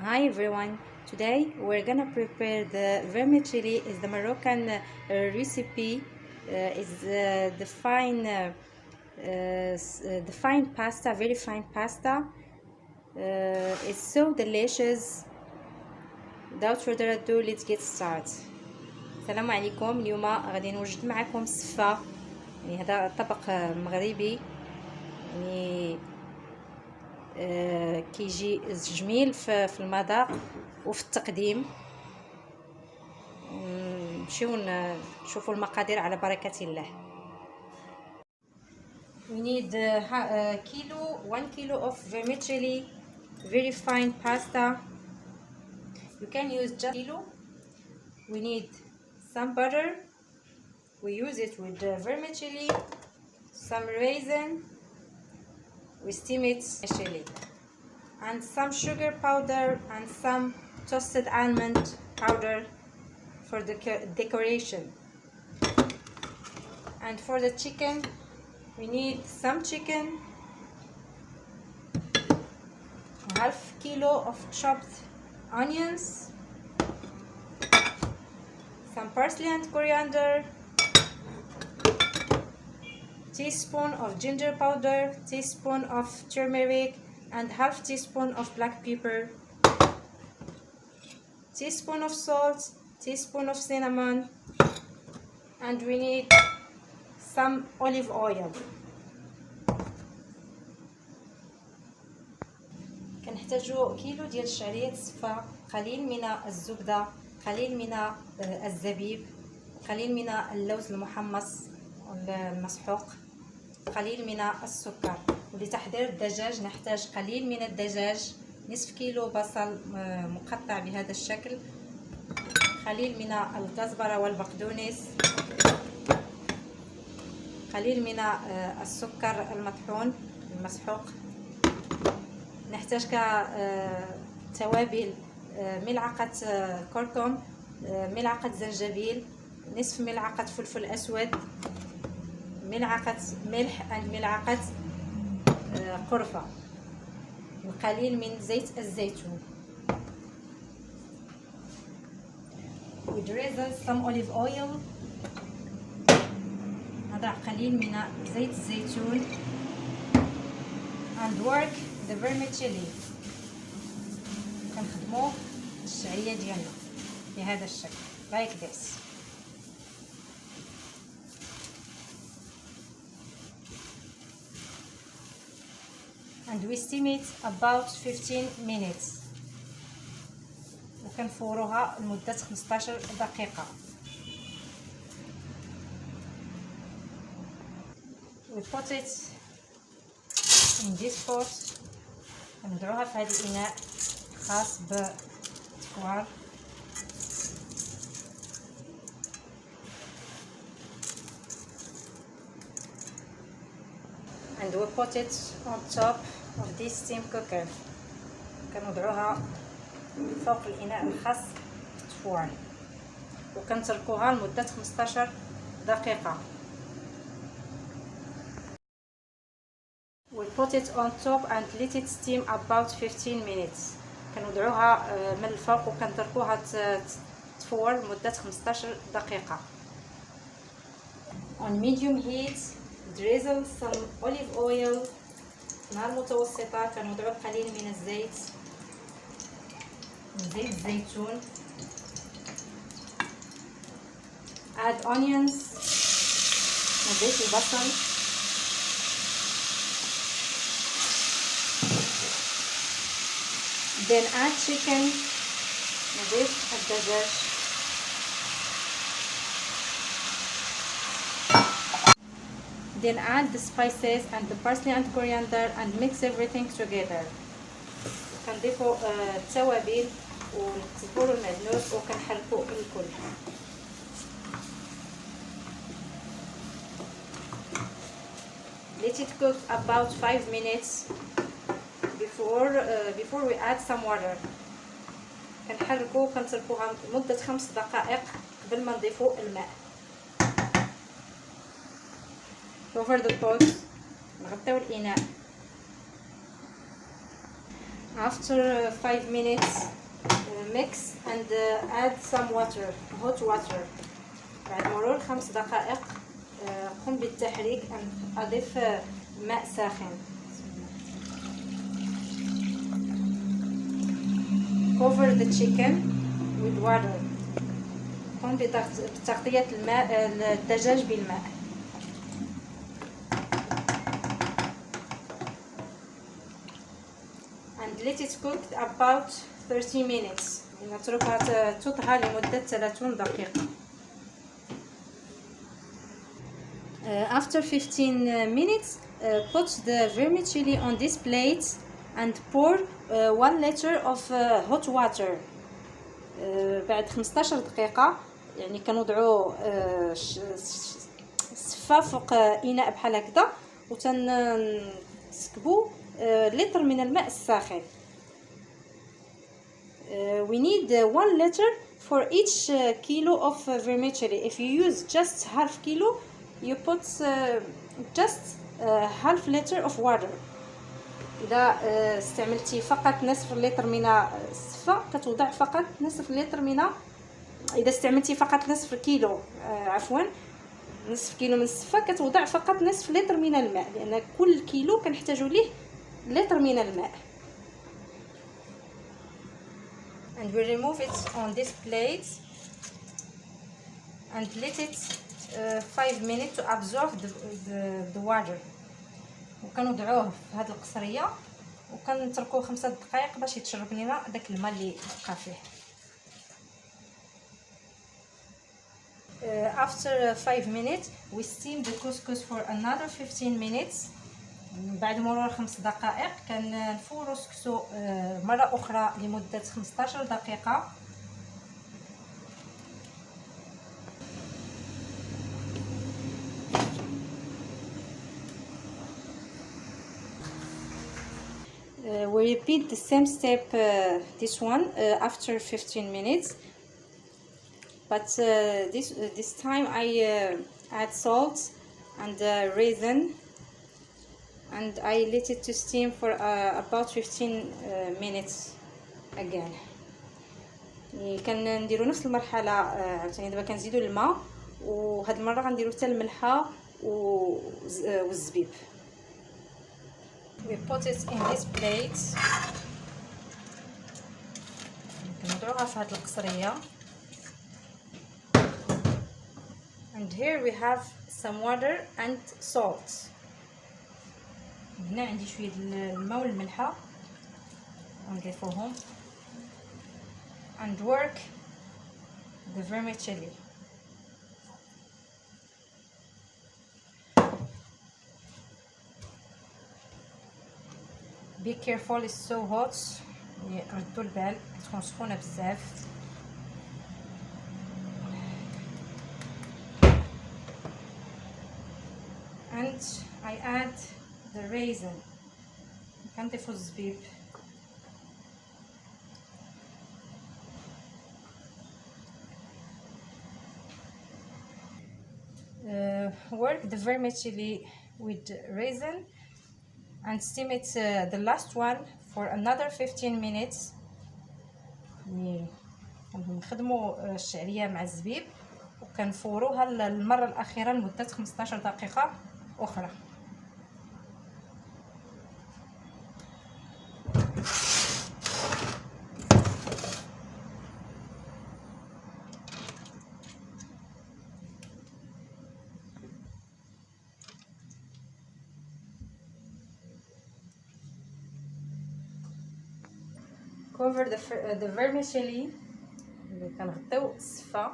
Hi everyone, today we're gonna prepare the vermicelli. Is the Moroccan recipe. Is the fine pasta, very fine pasta. It's so delicious. Without further ado, let's get started. السلام عليكم. اليوم غادي نوجد معكم السفة، يعني هذا طبق مغربي، يعني كيجي جميل في المذاق وفي التقديم. نمشيو نشوفوا المقادير على بركة الله. We need 1 kilo of vermicelli, very fine pasta. You can use just kilo. We need some butter. We use it with the vermicelli, some raisin. We steam it chili, and some sugar powder and some toasted almond powder for the decoration. And for the chicken, we need some chicken, half kilo of chopped onions, some parsley and coriander, teaspoon of ginger powder, teaspoon of turmeric, and half teaspoon of black pepper, teaspoon of salt, teaspoon of cinnamon, and we need some olive oil. كنحتاجو كيلو ديال الشعرية السفة، قليل من الزبدة، قليل من الزبيب، قليل من اللوز المحمص المسحوق، قليل من السكر. ولتحضير الدجاج نحتاج قليل من الدجاج، نصف كيلو بصل مقطع بهذا الشكل، قليل من الكزبرة والبقدونس، قليل من السكر المطحون المسحوق. نحتاج كتوابل ملعقة كركم، ملعقة زنجبيل، نصف ملعقة فلفل أسود، ملعقة ملح وملعقة قرفة، وقليل من زيت الزيتون. We drizzle some olive oil. نضع قليل من زيت الزيتون and work the vermicelli. كنخدمو الشعرية ديالنا بهذا الشكل like this. And we steam it about 15 minutes. وكنفوروها لمدة 15 دقيقة. We put it in this pot. كنديروها في هذا الإناء خاص بالتفوار. And we put it on top of this steam cooker. كنوضعوها فوق الإناء الخاص بالتفوار وكنتركوها لمدة 15 دقيقة. We put it on top and let it steam about 15 minutes. كنوضعوها من الفوق وكنتركوها تفور لمدة 15 دقيقة. On medium heat, drizzle some olive oil. نار متوسطة كنوضعو قليل من الزيت، من زيت الزيتون. add onions، نضيف البصل، then add chicken، نضيف الدجاج. Then add the spices and the parsley and coriander and mix everything together. كنضيفوا التوابل والزيتون المعدنوس وكنحركوا الكل. Let it cook about 5 minutes before we add some water. كنحركوا وكنتركوها لمدة 5 دقائق قبل ما نضيفوا الماء. Cover the pot. نغطيو الإناء. After 5 minutes mix and add some water, hot water. بعد مرور 5 دقائق قم بالتحريك أن أضيف ماء ساخن. Cover the chicken with water. قم بتغطية الدجاج بالماء. And let it cook about 30 minutes. نتركها تطهى لمدة 30 دقيقة. After 15 minutes, put the vermicelli on this plate and pour 1 liter of hot water. بعد 15 دقيقة يعني كنوضعوا السفة فوق إناء بحال هكذا وتنسكبوا لتر من الماء الساخن. We need 1 liter for each kilo of vermicelli. If you use just half kilo, you put just half liter of water. إذا استعملتي فقط نصف لتر من السفة كتوضع فقط نصف لتر من. إذا استعملتي فقط نصف كيلو نصف كيلو من السفة كتوضع فقط نصف لتر من الماء، لأن كل كيلو كنحتاجو ليه لتر من الماء. And we remove it on this plate and let it 5 minutes to absorb the water. وكنوضعوه في هاد القصريه وكنتركوه 5 دقائق باش يتشرب لينا داك الماء اللي بقى فيه. After 5 minutes we steam the couscous for another 15 minutes. بعد مرور 5 دقائق كنفورو السكسو مره اخرى لمده 15 دقيقه. We repeat the same step, this one after 15 minutes, but this time I add salt and raisin and I let it to steam for about 15 minutes again. كنديروا نفس المرحله عاوتاني. دابا كنزيدوا الماء وهاد المره غنديروا حتى الملحه والزبيب. We put it in this plate. كنوضعوها في هاد القصريه. And here we have some water and salt. هنا عندي شويه الماء والملحه نضيفوهم. And work the vermicelli. Be careful, it's so hot. ردوا البال تكون سخونه بزاف. And I add the raisin. كنضيفو الزبيب. Work the vermicelli with raisin and steam it the last one for another 15 minutes. نخدموا الشعريه مع الزبيب وكنفوروها المره الاخيره لمده 15 دقيقه اخرى. Cover the vermicelli اللي كنغطيو السفة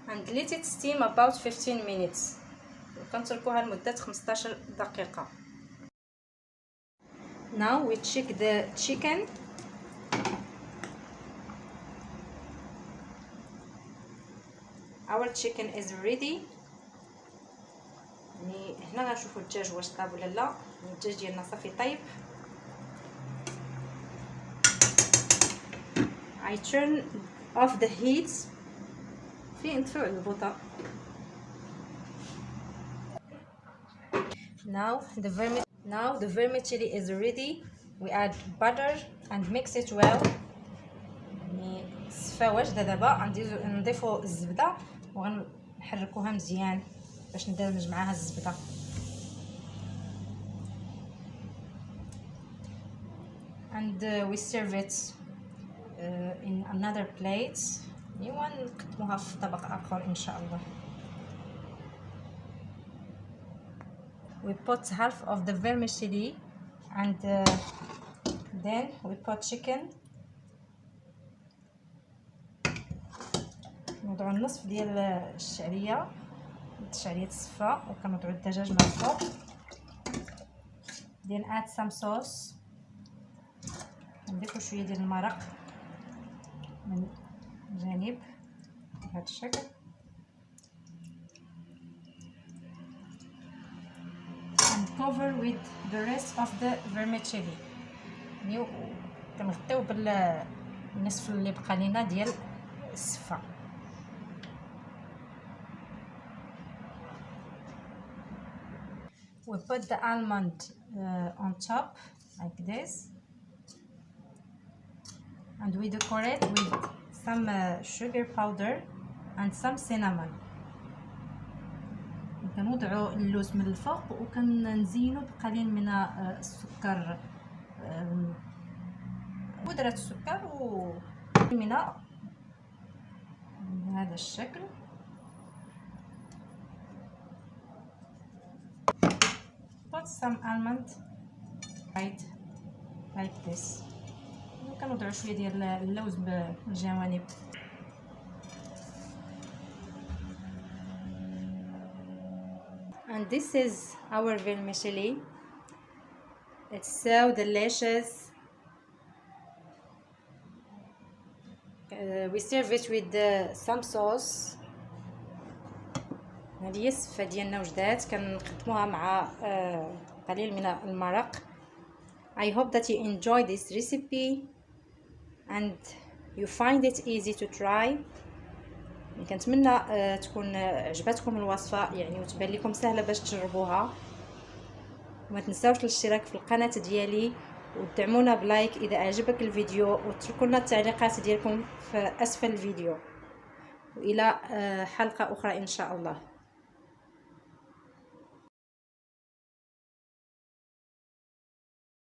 and let it steam about 15 minutes. وكنتركوها لمدة 15 دقيقة. Now we check the chicken. Our chicken is ready. يعني هنا غنشوفوا الدجاج واش طاب ولا لا. الدجاج ديالنا صافي طيب. I turn off the heat. نطفئوا البوطة. Now the vermicelli is ready. we add butter and mix it well. يعني السفة واجدة دابا، نضيفو الزبدة وغنحركوها مزيان باش ندمج معاها الزبدة. and we serve it in another plate. ونقدموها في طبق آخر إن شاء الله. we put half of the vermicelli and then we put chicken. نوضعو النصف ديال الشعرية السفة، وكنوضعو الدجاج من الفوق. then add some sauce. نضيفو شوية ديال المرق من الجانب بهذا الشكل. and cover with the rest of the vermicelli. يعني كنغطيو بالنصف اللي بقى لينا ديال السفة. we put the almond on top like this, and we decorate with some sugar powder and some cinnamon. كنوضعو اللوز من الفوق وكنزينو بقليل من السكر، بودرة السكر من هذا الشكل. put some almond right like this. كنوضعو شويه ديال اللوز بالجوانب. and this is our vermicelli. It's so delicious. We serve it with some sauce. هذه هي السفة ديالنا وجدات، كنقدموها مع قليل من المرق. I hope that you enjoy this recipe and you find it easy to try. كنتمنى تكون عجبتكم الوصفة يعني وتبان لكم سهلة باش تجربوها. وما تنساوش الاشتراك في القناة ديالي وتدعمونا بلايك اذا اعجبك الفيديو، وتركوا لنا التعليقات ديالكم في اسفل الفيديو. والى حلقة اخرى ان شاء الله.